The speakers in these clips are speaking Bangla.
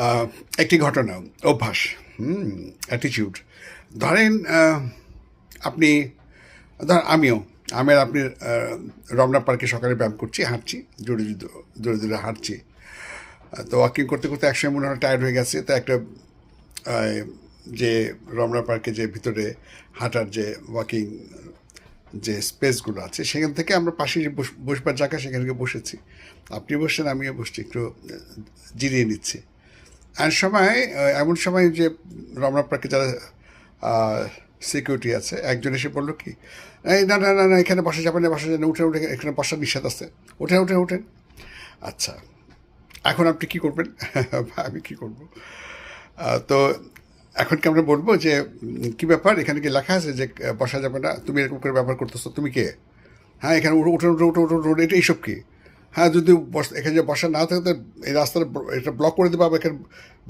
আহ, একটি ঘটনা, অভ্যাস, অ্যাটিটিউড। ধরেন আপনি, আমিও, আমি আর আপনি রমনা পার্কে সকালে ব্যায়াম করছি, হাঁটছি, জোরে জোরে জোরে হাঁটছি। তো ওয়াকিং করতে করতে একসময় মনে হয় টায়ার্ড হয়ে গেছে, তো একটা আহ, যে রমনা পার্কে যে ভিতরে হাঁটার যে ওয়াকিং যে স্পেসগুলো আছে সেখান থেকে আমরা পাশে যে বসবার জায়গা সেখানে গিয়ে বসেছি। আপনি বসছেন, আমিও বসছি, একটু জিরিয়ে নিচ্ছি। আর সময় এমন সময় যে রমনা পার্কে যারা সিকিউরিটি আছে, একজন এসে বললো কি, এই না না না না, এখানে বসা যাবে না, বসা যাবে না, উঠে উঠে, এখানে বসার নিষেধ আছে, উঠেন উঠেন উঠেন। আচ্ছা, এখন আপনি কী করবেন? আমি কী করবো? তো এখন কি আমরা বলবো যে কী ব্যাপার, এখানে কি লেখা আছে যে বসা যাবে না, তুমি এরকম করে ব্যবহার করতেছো, তুমি কে? হ্যাঁ, এখানে উঠে উঠে উঠে উঠে উঠে উঠে, এটা এইসব কি? হ্যাঁ, যদি এখানে যে বসা না থাকে তো এই রাস্তাটা এটা ব্লক করে দেবে, আবার এখানে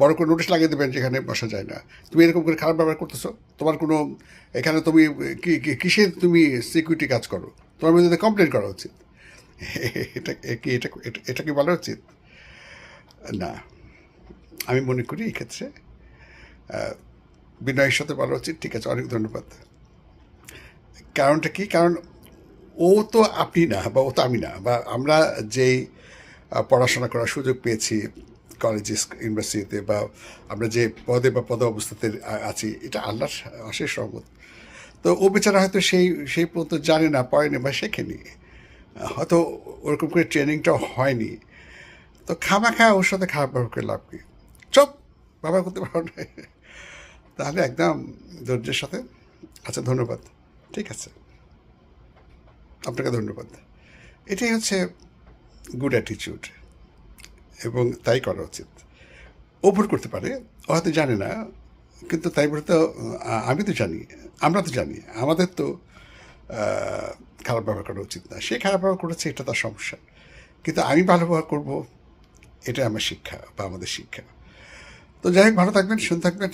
বড় করে নোটিশ লাগিয়ে দেবেন যেখানে বসা যায় না। তুমি এরকম করে খারাপ ব্যবহার করতেছো, তোমার কোনো এখানে তুমি কিসের তুমি সিকিউরিটি কাজ করো? তোমার বিরুদ্ধে কমপ্লেন করা উচিত। এটা কি এটা কি বলা উচিত? না, আমি মনে করি এক্ষেত্রে বিনয়ের সাথে বলা উচিত, ঠিক আছে, অনেক ধন্যবাদ। কারণটা কি? কারণ ও তো আপনি না, বা ও তো আমি না, বা আমরা যেই পড়াশোনা করার সুযোগ পেয়েছি কলেজে, ইউনিভার্সিটিতে, বা আমরা যে পদে বা পদ অবস্থাতে আছি, এটা আল্লাহর অশেষ রহমত। তো ও বেচারা হয়তো সেই সেই পর্যন্ত জানে না, পড়েনি বা শেখেনি, হয়তো ওরকম করে ট্রেনিংটাও হয়নি। তো খামাখা ওর সাথে খারাপ ব্যবহার করে লাভ কি? চপ, ব্যবহার করতে পারো না, তাহলে একদম ধৈর্যের সাথে, আচ্ছা ধন্যবাদ, ঠিক আছে, আপনাকে ধন্যবাদ। এটাই হচ্ছে গুড অ্যাটিটিউড, এবং তাই করা উচিত। ও ভুল করতে পারে, ও হয়তো জানে না, কিন্তু তাই বলে তো আমি তো জানি, আমরা তো জানি, আমাদের তো খারাপ ব্যবহার করা উচিত না। সে খারাপ ব্যবহার করেছে, এটা তার সমস্যা, কিন্তু আমি ভালো ব্যবহার করবো, এটা আমার শিক্ষা বা আমাদের শিক্ষা। তো যাই হোক, ভালো থাকবেন, সুন্দর থাকবেন।